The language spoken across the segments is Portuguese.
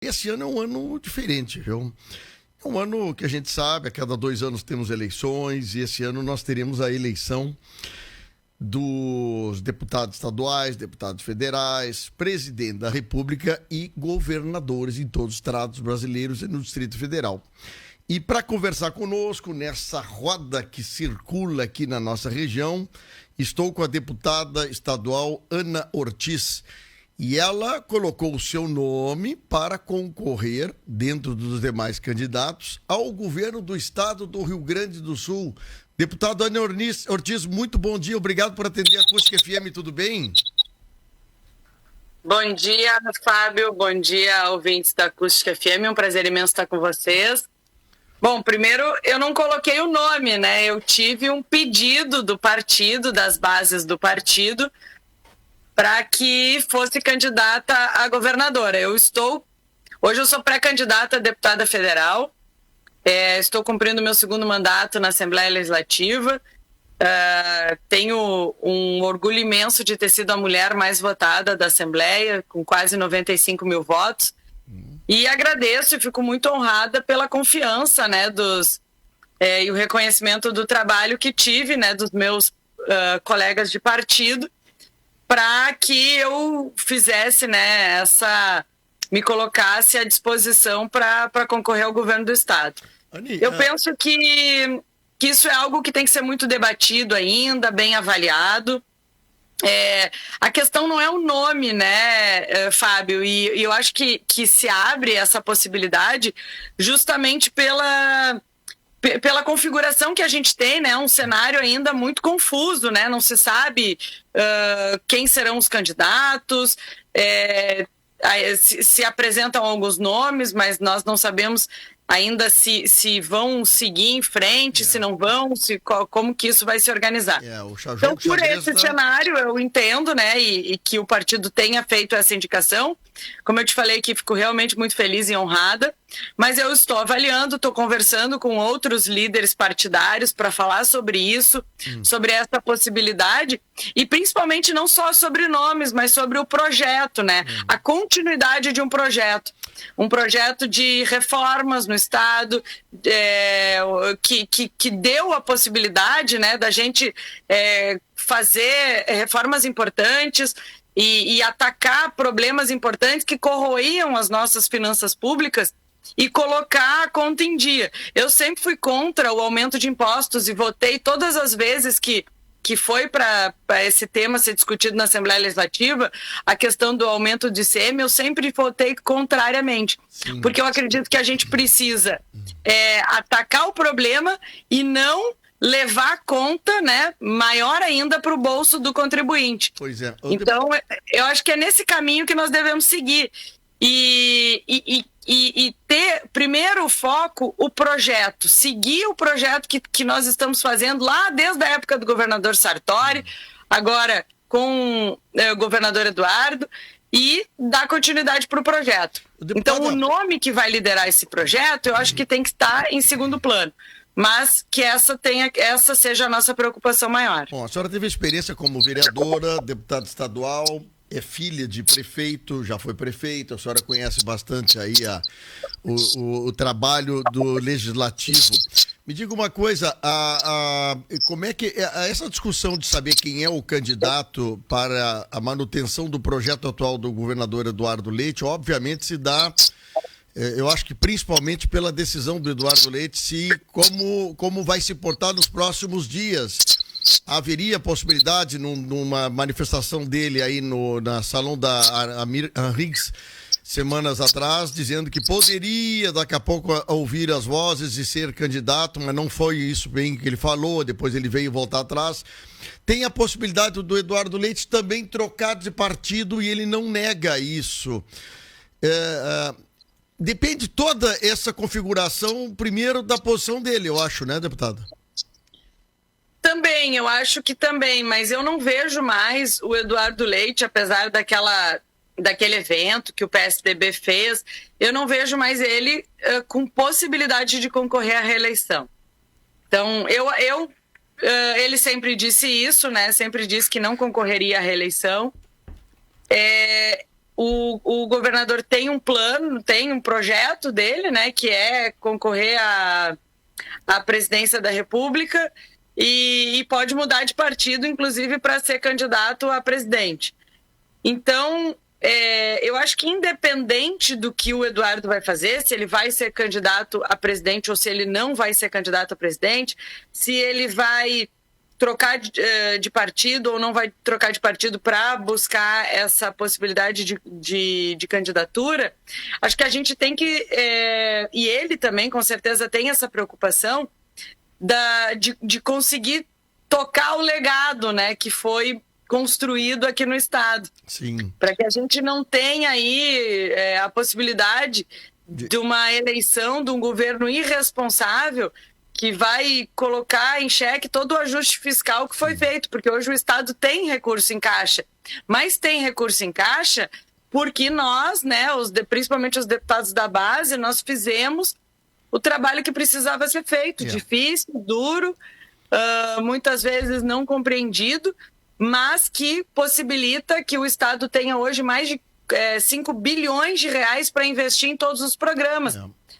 Esse ano é um ano diferente, viu? É um ano que a gente sabe, a cada 2 anos temos eleições, e esse ano nós teremos a eleição dos deputados estaduais, deputados federais, presidente da República e governadores em todos os estados brasileiros e no Distrito Federal. E para conversar conosco nessa roda que circula aqui na nossa região, estou com a deputada estadual Ana Ortiz. E ela colocou o seu nome para concorrer, dentro dos demais candidatos, ao governo do estado do Rio Grande do Sul. Deputado Ana Ortiz, muito bom dia, obrigado por atender a Acústica FM, tudo bem? Bom dia, Fábio, bom dia, ouvintes da Acústica FM, é um prazer imenso estar com vocês. Bom, primeiro, eu não coloquei o nome, né? Eu tive um pedido do partido, das bases do partido, para que fosse candidata a governadora. Hoje eu sou pré-candidata a deputada federal, estou cumprindo meu segundo mandato na Assembleia Legislativa, tenho um orgulho imenso de ter sido a mulher mais votada da Assembleia, com quase 95 mil votos, e agradeço e fico muito honrada pela confiança, né, e o reconhecimento do trabalho que tive, né, dos meus colegas de partido, para que eu fizesse, né, me colocasse à disposição para concorrer ao governo do estado. Eu penso que isso é algo que tem que ser muito debatido ainda, bem avaliado. A questão não é o nome, né, Fábio? E eu acho que se abre essa possibilidade justamente pela configuração que a gente tem, né, um cenário ainda muito confuso, né, não se sabe quem serão os candidatos, se apresentam alguns nomes, mas nós não sabemos ainda se vão seguir em frente, se não vão, como que isso vai se organizar. Então, por esse cenário, eu entendo, né, e que o partido tenha feito essa indicação. Como eu te falei aqui, fico realmente muito feliz e honrada, mas eu estou avaliando, estou conversando com outros líderes partidários para falar sobre isso, sobre essa possibilidade, e principalmente não só sobre nomes, mas sobre o projeto, né? A continuidade de um projeto de reformas no estado, que deu a possibilidade, né, da gente fazer reformas importantes e atacar problemas importantes que corroíam as nossas finanças públicas e colocar a conta em dia. Eu sempre fui contra o aumento de impostos e votei todas as vezes que foi para esse tema ser discutido na Assembleia Legislativa, a questão do aumento de ICM, eu sempre votei contrariamente. Sim. Porque eu acredito que a gente precisa atacar o problema e não levar a conta, né, maior ainda para o bolso do contribuinte. Pois é. Então, eu acho que é nesse caminho que nós devemos seguir. E ter, primeiro, o foco, o projeto, seguir o projeto que nós estamos fazendo lá desde a época do governador Sartori, agora com o governador Eduardo, e dar continuidade para o projeto. Então, o nome que vai liderar esse projeto, eu acho que tem que estar em segundo plano, mas que essa seja a nossa preocupação maior. Bom, a senhora teve experiência como vereadora, deputada estadual, é filha de prefeito, já foi prefeita, a senhora conhece bastante aí o trabalho do legislativo. Me diga uma coisa, como é que essa discussão de saber quem é o candidato para a manutenção do projeto atual do governador Eduardo Leite, obviamente se dá, eu acho que principalmente pela decisão do Eduardo Leite, como vai se portar nos próximos dias. Haveria possibilidade numa manifestação dele aí na salão da Amir Henriques semanas atrás, dizendo que poderia daqui a pouco ouvir as vozes e ser candidato, mas não foi isso bem que ele falou, depois ele veio voltar atrás. Tem a possibilidade do Eduardo Leite também trocar de partido e ele não nega isso. Depende toda essa configuração, primeiro, da posição dele, eu acho, né, deputada? Também, eu acho que também, mas eu não vejo mais o Eduardo Leite, apesar daquele evento que o PSDB fez, eu não vejo mais ele com possibilidade de concorrer à reeleição. Então, ele sempre disse isso, né? Sempre disse que não concorreria à reeleição. o governador tem um plano, tem um projeto dele, né, que é concorrer à presidência da República e pode mudar de partido, inclusive, para ser candidato a presidente. Então, eu acho que independente do que o Eduardo vai fazer, se ele vai ser candidato a presidente ou se ele não vai ser candidato a presidente, se ele vai trocar de partido ou não vai trocar de partido para buscar essa possibilidade de candidatura, acho que a gente tem que, e ele também com certeza tem essa preocupação de conseguir tocar o legado, né, que foi construído aqui no estado. Sim. Para que a gente não tenha aí a possibilidade de uma eleição de um governo irresponsável que vai colocar em xeque todo o ajuste fiscal que foi feito, porque hoje o estado tem recurso em caixa, mas tem recurso em caixa porque nós, né, principalmente os deputados da base, nós fizemos o trabalho que precisava ser feito, difícil, duro, muitas vezes não compreendido, mas que possibilita que o estado tenha hoje mais de 5 bilhões de reais para investir em todos os programas.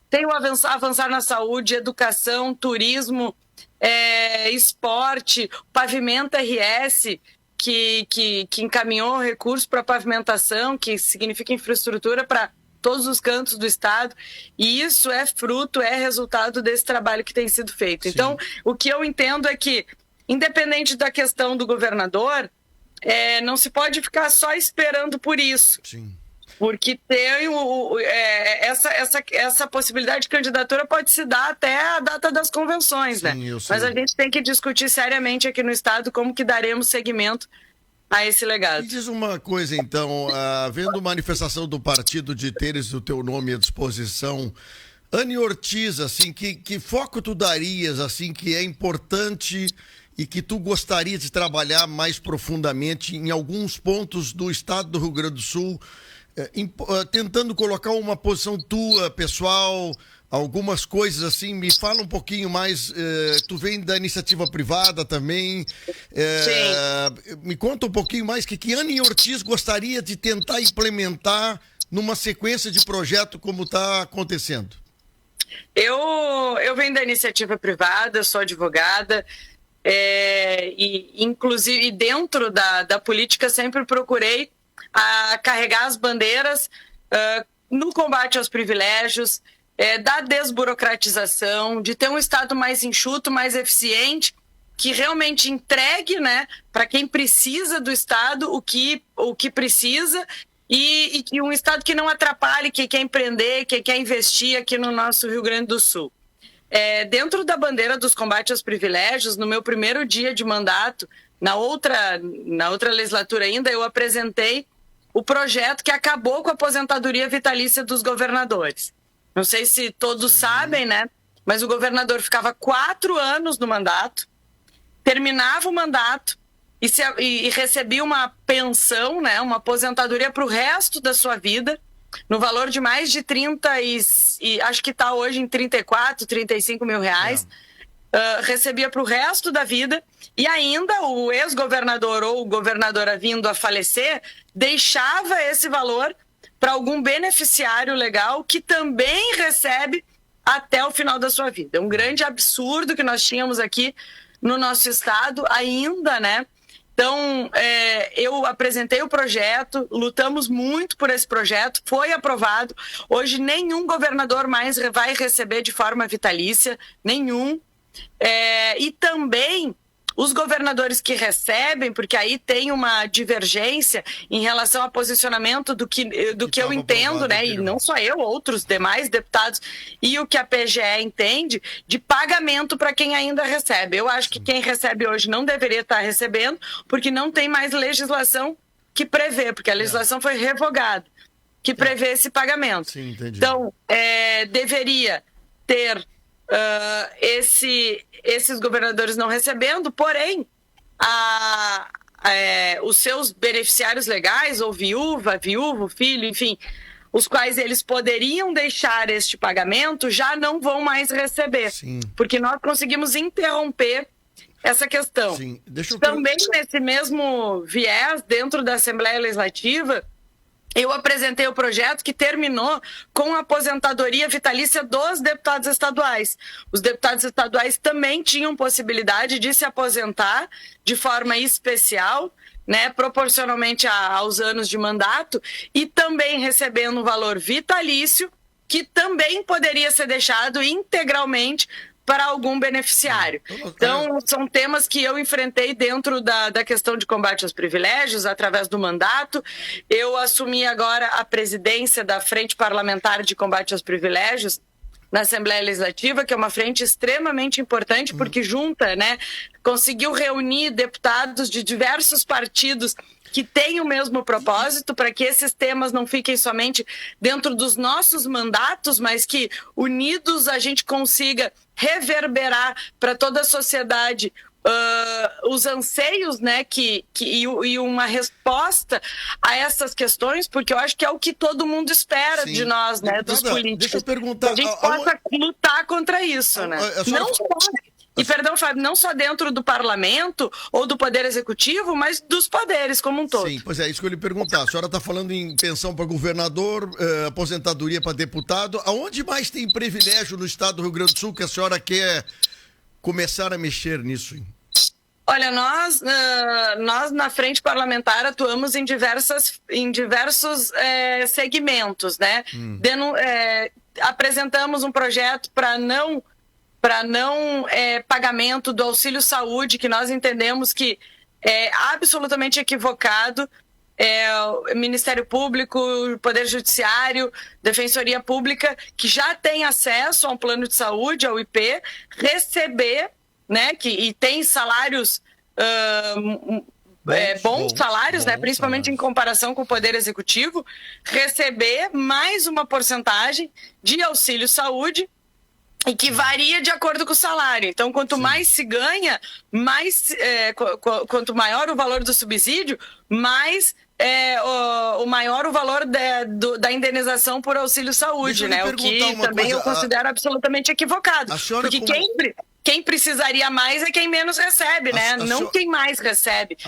Tem o avançar na saúde, educação, turismo, esporte, Pavimenta RS, que encaminhou recursos para pavimentação, que significa infraestrutura para todos os cantos do estado, e isso é fruto, é resultado desse trabalho que tem sido feito. Sim. Então, o que eu entendo é que, independente da questão do governador, não se pode ficar só esperando por isso. Sim. Porque tem essa possibilidade de candidatura pode se dar até a data das convenções, sim, né? Mas a gente tem que discutir seriamente aqui no estado como que daremos seguimento a esse legado. Me diz uma coisa, então, havendo manifestação do partido de teres o teu nome à disposição, Anny Ortiz, assim, que foco tu darias, assim, que é importante e que tu gostaria de trabalhar mais profundamente em alguns pontos do estado do Rio Grande do Sul, tentando colocar uma posição tua, pessoal, algumas coisas assim, me fala um pouquinho mais, tu vem da iniciativa privada também, me conta um pouquinho mais que Anny Ortiz gostaria de tentar implementar numa sequência de projeto como está acontecendo. Eu venho da iniciativa privada, sou advogada, e inclusive dentro da política sempre procurei a carregar as bandeiras no combate aos privilégios, da desburocratização, de ter um Estado mais enxuto, mais eficiente, que realmente entregue, né, para quem precisa do Estado o que precisa e um Estado que não atrapalhe quem quer empreender, quem quer investir aqui no nosso Rio Grande do Sul. Dentro da bandeira dos combates aos privilégios, no meu primeiro dia de mandato, na outra legislatura ainda, eu apresentei o projeto que acabou com a aposentadoria vitalícia dos governadores. Não sei se todos sabem, né? Mas o governador ficava 4 anos no mandato, terminava o mandato e recebia uma pensão, né? Uma aposentadoria para o resto da sua vida, no valor de mais de 30 e acho que está hoje em 34, 35 mil reais. Recebia para o resto da vida e ainda o ex-governador ou governadora vindo a falecer deixava esse valor para algum beneficiário legal que também recebe até o final da sua vida. É um grande absurdo que nós tínhamos aqui no nosso estado ainda, né? Então, eu apresentei o projeto, lutamos muito por esse projeto, foi aprovado. Hoje nenhum governador mais vai receber de forma vitalícia, nenhum. E também os governadores que recebem, porque aí tem uma divergência em relação ao posicionamento do que eu entendo, né? E não só eu, outros demais deputados, e o que a PGE entende de pagamento para quem ainda recebe. Eu acho que quem recebe hoje não deveria estar recebendo, porque não tem mais legislação que prevê, porque a legislação foi revogada, que prevê esse pagamento. Sim, entendi. Então, deveria ter esses governadores não recebendo, porém os seus beneficiários legais, ou viúvo, filho, enfim, os quais eles poderiam deixar este pagamento, já não vão mais receber. Sim. Porque nós conseguimos interromper essa questão. Sim. Também nesse mesmo viés, dentro da Assembleia Legislativa, eu apresentei o projeto que terminou com a aposentadoria vitalícia dos deputados estaduais. Os deputados estaduais também tinham possibilidade de se aposentar de forma especial, né, proporcionalmente aos anos de mandato, e também recebendo um valor vitalício que também poderia ser deixado integralmente para algum beneficiário. Então, são temas que eu enfrentei dentro da questão de combate aos privilégios, através do mandato. Eu assumi agora a presidência da Frente Parlamentar de Combate aos Privilégios na Assembleia Legislativa, que é uma frente extremamente importante, porque junta, né, conseguiu reunir deputados de diversos partidos que têm o mesmo propósito, para que esses temas não fiquem somente dentro dos nossos mandatos, mas que, unidos, a gente consiga reverberar para toda a sociedade os anseios, né, e uma resposta a essas questões, porque eu acho que é o que todo mundo espera de nós, né, dos políticos. Deixa eu perguntar, que a gente possa lutar contra isso, né? Não só... E, perdão, Fábio, não só dentro do parlamento ou do poder executivo, mas dos poderes como um todo. Sim, pois é, isso que eu ia lhe perguntar. A senhora está falando em pensão para governador, aposentadoria para deputado. Aonde mais tem privilégio no estado do Rio Grande do Sul que a senhora quer começar a mexer nisso? Olha, nós na Frente Parlamentar atuamos em diversos segmentos, né? Apresentamos um projeto para não pagamento do auxílio saúde, que nós entendemos que é absolutamente equivocado. O Ministério Público, o Poder Judiciário, Defensoria Pública, que já tem acesso a um plano de saúde, ao IP, receber, né, e tem salários, bons salários, né, principalmente em comparação com o Poder Executivo, receber mais uma porcentagem de auxílio saúde, e que varia de acordo com o salário. Então, quanto mais se ganha, quanto maior o valor do subsídio, mais o maior o valor da indenização por auxílio saúde, né? O que também eu considero absolutamente equivocado. Porque quem precisaria mais é quem menos recebe, né? Não quem mais recebe.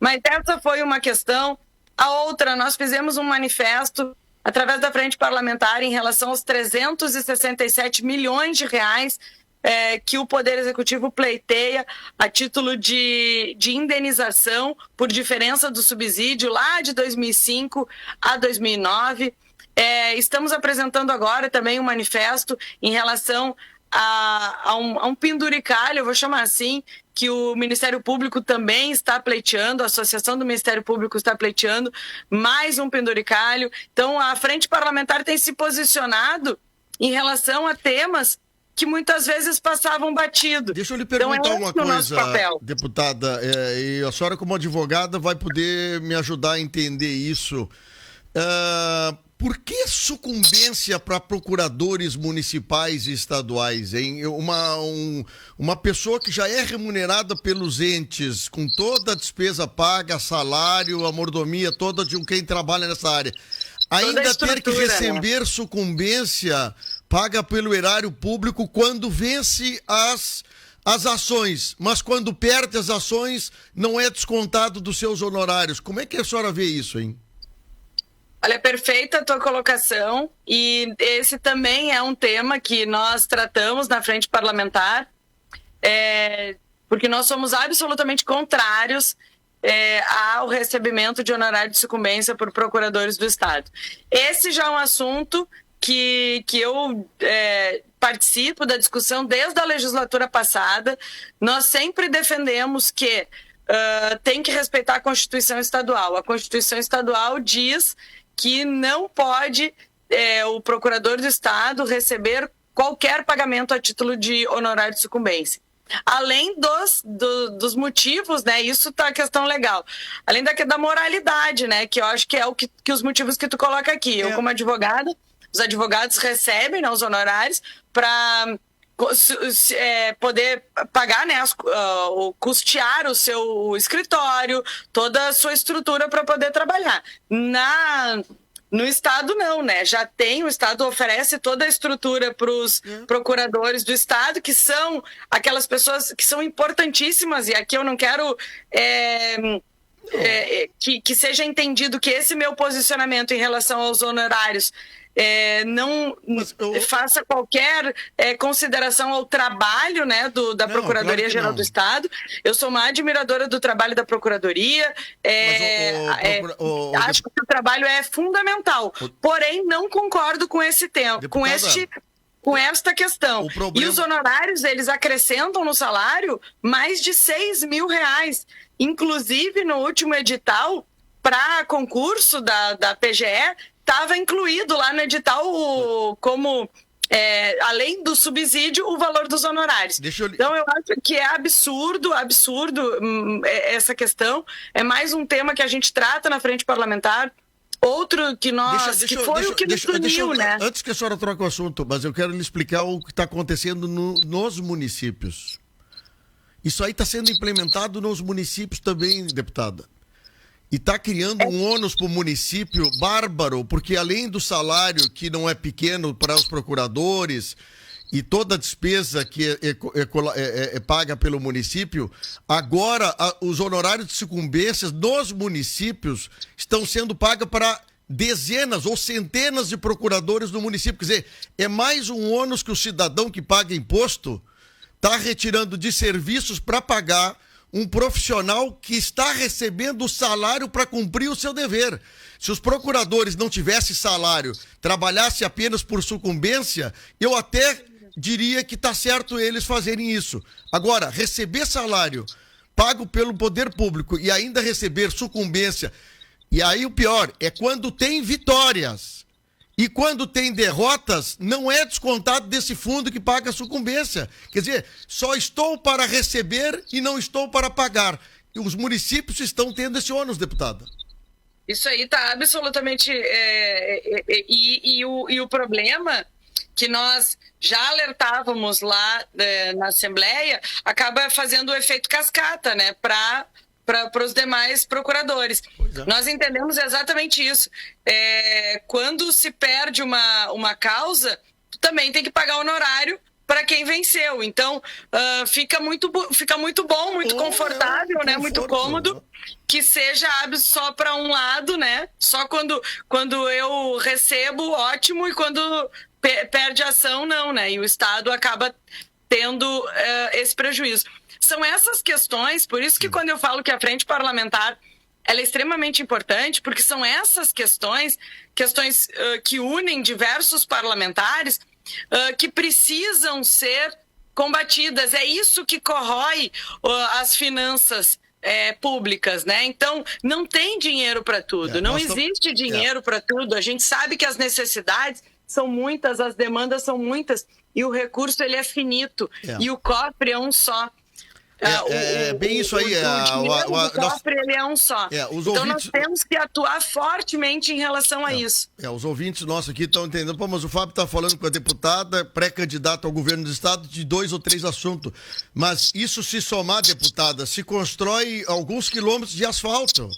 Mas essa foi uma questão. A outra, nós fizemos um manifesto através da Frente Parlamentar em relação aos 367 milhões de reais que o Poder Executivo pleiteia a título de indenização por diferença do subsídio lá de 2005 a 2009. Estamos apresentando agora também um manifesto em relação a um penduricalho, eu vou chamar assim, que o Ministério Público também está pleiteando, a Associação do Ministério Público está pleiteando, mais um penduricalho. Então, a Frente Parlamentar tem se posicionado em relação a temas que muitas vezes passavam batido. Deixa eu lhe perguntar uma coisa, deputada, e a senhora como advogada vai poder me ajudar a entender isso. Por que sucumbência para procuradores municipais e estaduais, hein? Uma pessoa que já é remunerada pelos entes, com toda a despesa paga, salário, a mordomia toda de quem trabalha nessa área, ainda ter que receber sucumbência paga pelo erário público quando vence as ações, mas quando perde as ações não é descontado dos seus honorários. Como é que a senhora vê isso, hein? Olha, perfeita a tua colocação, e esse também é um tema que nós tratamos na Frente Parlamentar, porque nós somos absolutamente contrários ao recebimento de honorário de sucumbência por procuradores do Estado. Esse já é um assunto que eu participo da discussão desde a legislatura passada. Nós sempre defendemos que tem que respeitar a Constituição Estadual. A Constituição Estadual diz que não pode o procurador do Estado receber qualquer pagamento a título de honorário de sucumbência. Além dos motivos, né? Isso tá a questão legal. Além da moralidade, né? Que eu acho que é que os motivos que tu coloca aqui. Eu, como advogada, os advogados recebem, né, os honorários para poder pagar, né, custear o seu escritório, toda a sua estrutura para poder trabalhar. No Estado não, né? Já tem, o Estado oferece toda a estrutura para os procuradores do Estado, que são aquelas pessoas que são importantíssimas, e aqui eu não quero que seja entendido que esse meu posicionamento em relação aos honorários não faça qualquer consideração ao trabalho, né, da Procuradoria-Geral do Estado. Eu sou uma admiradora do trabalho da Procuradoria, acho que o trabalho é fundamental, porém não concordo com esse tema, com esta questão. E os honorários, eles acrescentam no salário mais de R$6 mil. Inclusive, no último edital, para concurso da PGE, estava incluído lá no edital como, além do subsídio, o valor dos honorários. Então, eu acho que é absurdo essa questão. É mais um tema que a gente trata na frente parlamentar. Outro que foi o que nos uniu, né? Antes que a senhora troque o assunto, mas eu quero lhe explicar o que está acontecendo nos municípios. Isso aí está sendo implementado nos municípios também, deputada. E está criando um ônus para o município bárbaro, porque além do salário, que não é pequeno para os procuradores, e toda a despesa que é paga pelo município, agora os honorários de sucumbências dos municípios estão sendo pagos para dezenas ou centenas de procuradores do município. Quer dizer, é mais um ônus que o cidadão que paga imposto está retirando de serviços para pagar um profissional que está recebendo o salário para cumprir o seu dever. Se os procuradores não tivessem salário, trabalhassem apenas por sucumbência, eu até diria que está certo eles fazerem isso. Agora, receber salário pago pelo poder público e ainda receber sucumbência, e aí o pior é quando tem vitórias. E quando tem derrotas, não é descontado desse fundo que paga a sucumbência. Quer dizer, só estou para receber e não estou para pagar. E os municípios estão tendo esse ônus, deputada. Isso aí está absolutamente... E o problema que nós já alertávamos lá na Assembleia acaba fazendo o efeito cascata, né, para os demais procuradores. Nós entendemos exatamente isso. Quando se perde uma causa, tu também tem que pagar honorário para quem venceu. Então, fica muito bom, muito confortável, né? Muito cômodo, que seja só para um lado, né? Só quando eu recebo, ótimo, e quando perde a ação, não, né? E o Estado acaba tendo esse prejuízo. São essas questões, por isso que quando eu falo que a frente parlamentar ela é extremamente importante, porque são essas questões que unem diversos parlamentares que precisam ser combatidas. É isso que corrói as finanças públicas, né? Então, não tem dinheiro para tudo, não existe dinheiro para tudo. A gente sabe que as necessidades são muitas, as demandas são muitas, e o recurso ele é finito, e o cofre é um só. Bem isso aí. O cofre ele é um só. Então nós temos que atuar fortemente em relação a isso. Os ouvintes nossos aqui estão entendendo. Pô, mas o Fábio está falando com a deputada, pré-candidata ao governo do estado, de 2 ou 3 assuntos. Mas isso se somar, deputada, se constrói alguns quilômetros de asfalto.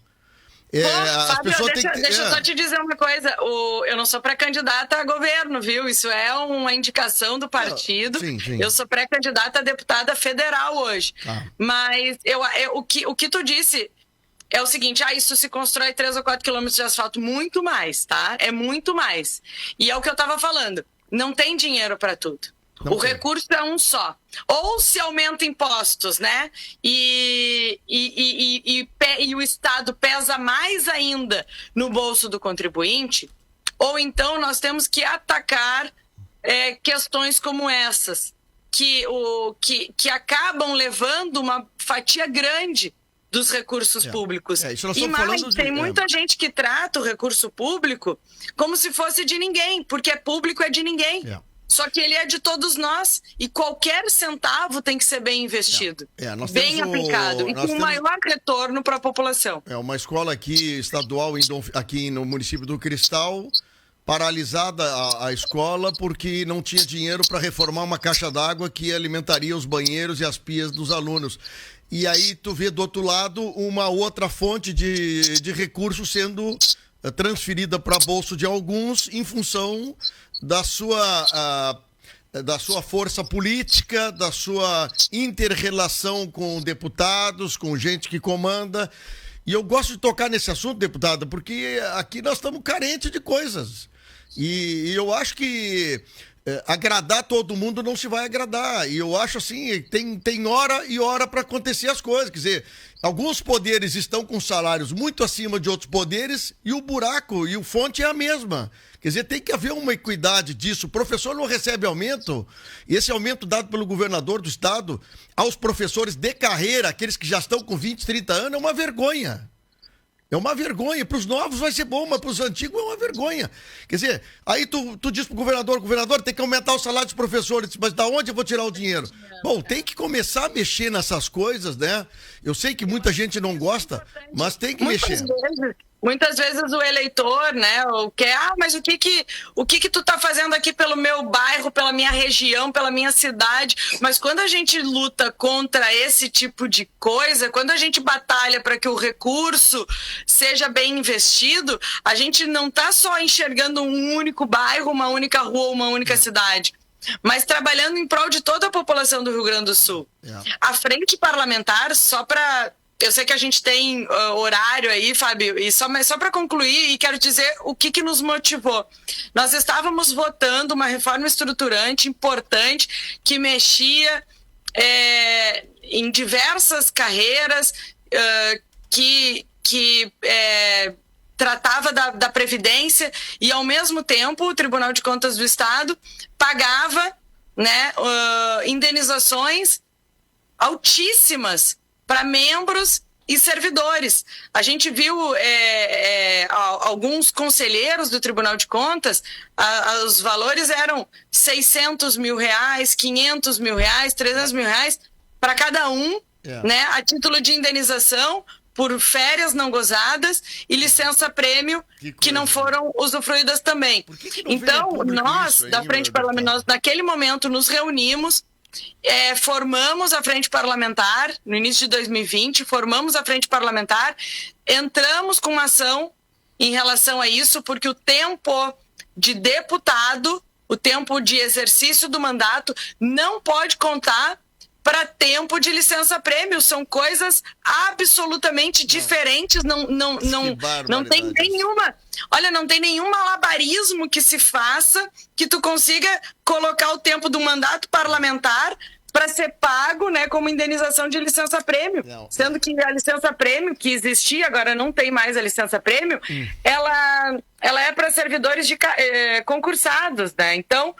Fábio, deixa eu só te dizer uma coisa. Eu não sou pré-candidata a governo, viu? Isso é uma indicação do partido. Sim. Eu sou pré-candidata a deputada federal hoje. Mas o que tu disse é o seguinte: isso se constrói 3 ou 4 quilômetros de asfalto. Muito mais, tá? É muito mais. E é o que eu tava falando. Não tem dinheiro para tudo. O recurso é um só. Ou se aumenta impostos, né? E o Estado pesa mais ainda no bolso do contribuinte, ou então nós temos que atacar questões como essas, que acabam levando uma fatia grande dos recursos públicos. E mais, tem muita gente que trata o recurso público como se fosse de ninguém, porque público é de ninguém. Só que ele é de todos nós, e qualquer centavo tem que ser bem investido, bem aplicado, e com o maior retorno para a população. Uma escola aqui estadual, aqui no município do Cristal, paralisada a escola porque não tinha dinheiro para reformar uma caixa d'água que alimentaria os banheiros e as pias dos alunos. E aí tu vê do outro lado uma outra fonte de recursos sendo transferida para bolso de alguns em função da sua força política, da sua inter-relação com deputados, com gente que comanda. E eu gosto de tocar nesse assunto, deputada, porque aqui nós estamos carentes de coisas. E eu acho que agradar todo mundo não se vai agradar. E eu acho assim, tem hora e hora para acontecer as coisas. Quer dizer, alguns poderes estão com salários muito acima de outros poderes e o buraco e o fonte é a mesma. Quer dizer, tem que haver uma equidade disso. O professor não recebe aumento, e esse aumento dado pelo governador do estado aos professores de carreira, aqueles que já estão com 20, 30 anos, é uma vergonha. É uma vergonha. Para os novos vai ser bom, mas para os antigos é uma vergonha. Quer dizer, aí tu diz pro governador, tem que aumentar o salário dos professores. Mas da onde eu vou tirar o dinheiro? Bom, tem que começar a mexer nessas coisas, né? Eu sei que muita gente não gosta, mas tem que mexer. Muitas vezes o eleitor, né, quer, mas o que tu tá fazendo aqui pelo meu bairro, pela minha região, pela minha cidade? Mas quando a gente luta contra esse tipo de coisa, quando a gente batalha para que o recurso seja bem investido, a gente não tá só enxergando um único bairro, uma única rua, uma única cidade, mas trabalhando em prol de toda a população do Rio Grande do Sul. A frente parlamentar, só para... Eu sei que a gente tem horário aí, Fábio, mas só para concluir, e quero dizer o que nos motivou. Nós estávamos votando uma reforma estruturante importante que mexia em diversas carreiras, que tratava da Previdência e, ao mesmo tempo, o Tribunal de Contas do Estado pagava, né, indenizações altíssimas para membros e servidores. A gente viu alguns conselheiros do Tribunal de Contas, os valores eram 600 mil reais, 500 mil reais, 300 mil reais para cada um, né, a título de indenização por férias não gozadas e licença-prêmio que não foram usufruídas também. Então, nós, da Frente Parlamentar, naquele momento, nos reunimos, formamos a frente parlamentar no início de 2020, formamos a frente parlamentar, entramos com uma ação em relação a isso, porque o tempo de deputado, o tempo de exercício do mandato não pode contar para tempo de licença-prêmio, são coisas absolutamente diferentes, não tem nenhuma... Olha, não tem nenhum malabarismo que se faça que tu consiga colocar o tempo do mandato parlamentar para ser pago, né, como indenização de licença-prêmio. Sendo que a licença-prêmio que existia, agora não tem mais a licença-prêmio, ela é para servidores concursados, né? Então,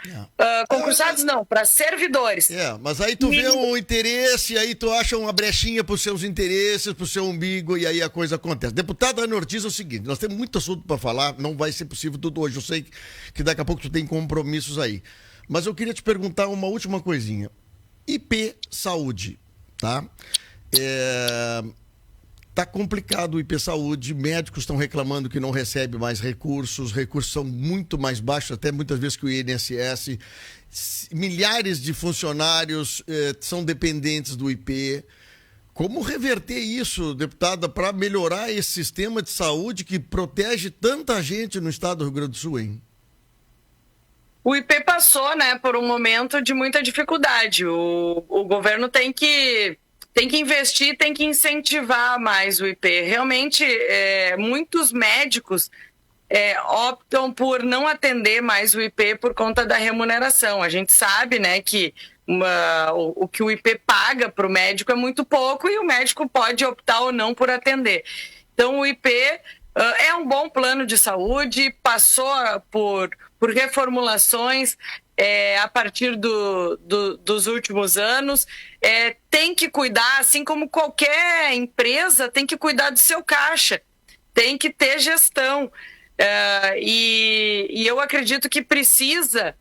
concursados não, para servidores. Mas aí tu vê um interesse, aí tu acha uma brechinha para os seus interesses, para o seu umbigo, e aí a coisa acontece. Deputada Ana Ortiz, é o seguinte, nós temos muito assunto para falar, não vai ser possível tudo hoje, eu sei que daqui a pouco tu tem compromissos aí. Mas eu queria te perguntar uma última coisinha. IP Saúde, tá? Tá complicado o IP Saúde, médicos estão reclamando que não recebe mais recursos, os recursos são muito mais baixos, até muitas vezes que o INSS. Milhares de funcionários são dependentes do IP. Como reverter isso, deputada, para melhorar esse sistema de saúde que protege tanta gente no estado do Rio Grande do Sul, hein? O IP passou, né, por um momento de muita dificuldade. O governo tem que investir, tem que incentivar mais o IP. Realmente, muitos médicos optam por não atender mais o IP por conta da remuneração. A gente sabe, né, que o que o IP paga para o médico é muito pouco e o médico pode optar ou não por atender. Então, o IP é um bom plano de saúde, passou por reformulações a partir dos últimos anos, tem que cuidar, assim como qualquer empresa, tem que cuidar do seu caixa, tem que ter gestão. E eu acredito que precisa,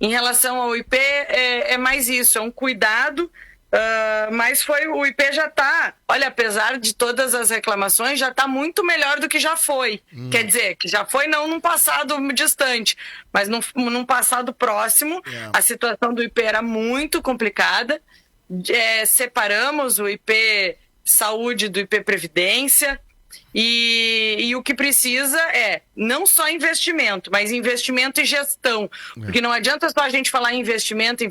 em relação ao IP, é mais isso, é um cuidado. Mas o IP já está, olha, apesar de todas as reclamações, já está muito melhor do que já foi. Quer dizer, que já foi não num passado distante, mas num passado próximo. A situação do IP era muito complicada. Separamos o IP Saúde do IP Previdência. E o que precisa é não só investimento, mas investimento e gestão. Porque não adianta só a gente falar em investimento,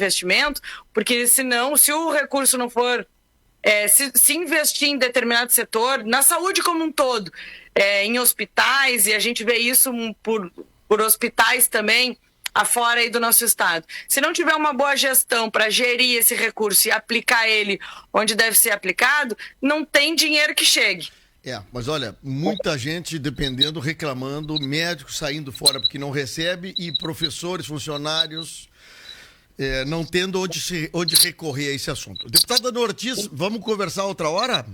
porque senão, se o recurso não for se investir em determinado setor, na saúde como um todo, em hospitais, e a gente vê isso por hospitais também, afora aí do nosso estado. Se não tiver uma boa gestão para gerir esse recurso e aplicar ele onde deve ser aplicado, não tem dinheiro que chegue. Mas olha, muita gente dependendo, reclamando, médicos saindo fora porque não recebe e professores, funcionários não tendo onde recorrer a esse assunto. Deputada Ana Ortiz, vamos conversar outra hora?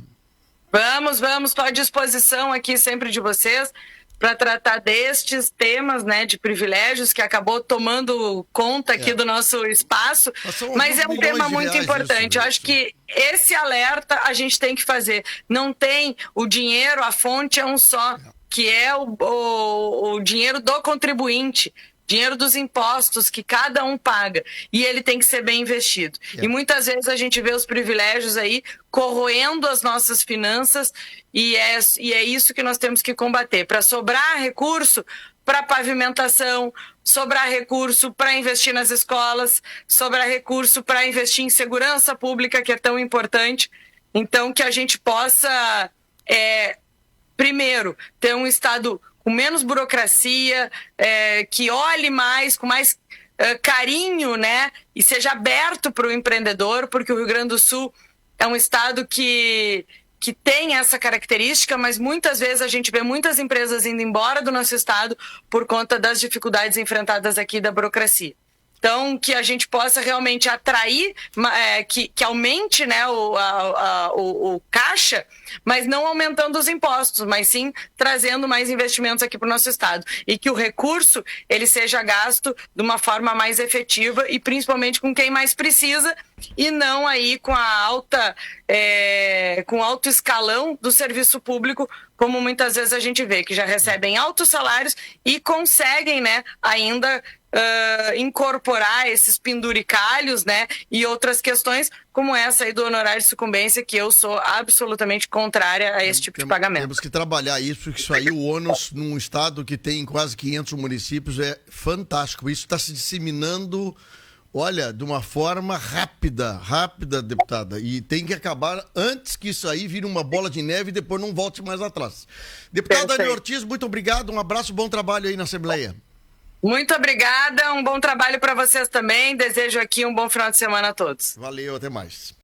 Vamos, estou à disposição aqui sempre de vocês para tratar destes temas, né, de privilégios que acabou tomando conta aqui do nosso espaço, mas é um tema muito importante. Eu acho que esse alerta a gente tem que fazer. Não tem o dinheiro, a fonte é um só, que é o dinheiro do contribuinte, dinheiro dos impostos que cada um paga, e ele tem que ser bem investido. E muitas vezes a gente vê os privilégios aí corroendo as nossas finanças, e é isso que nós temos que combater, para sobrar recurso para pavimentação, sobrar recurso para investir nas escolas, sobrar recurso para investir em segurança pública, que é tão importante. Então, que a gente possa, primeiro, ter um Estado com menos burocracia, que olhe mais, com mais carinho, né? E seja aberto para o empreendedor, porque o Rio Grande do Sul é um estado que tem essa característica, mas muitas vezes a gente vê muitas empresas indo embora do nosso estado por conta das dificuldades enfrentadas aqui da burocracia. Então, que a gente possa realmente atrair, que aumente, né, o caixa, mas não aumentando os impostos, mas sim trazendo mais investimentos aqui para o nosso estado. E que o recurso ele seja gasto de uma forma mais efetiva e principalmente com quem mais precisa e não aí com com alto escalão do serviço público, como muitas vezes a gente vê, que já recebem altos salários e conseguem, né, ainda incorporar esses penduricalhos, né, e outras questões como essa aí do honorário de sucumbência, que eu sou absolutamente contrária a esse tipo de pagamento. Temos que trabalhar isso, porque isso aí, o ônus num estado que tem quase 500 municípios é fantástico. Isso está se disseminando, olha, de uma forma rápida, deputada, e tem que acabar antes que isso aí vire uma bola de neve e depois não volte mais atrás. Deputada Ana Ortiz, muito obrigado, um abraço, bom trabalho aí na Assembleia. Muito obrigada, um bom trabalho para vocês também. Desejo aqui um bom final de semana a todos. Valeu, até mais.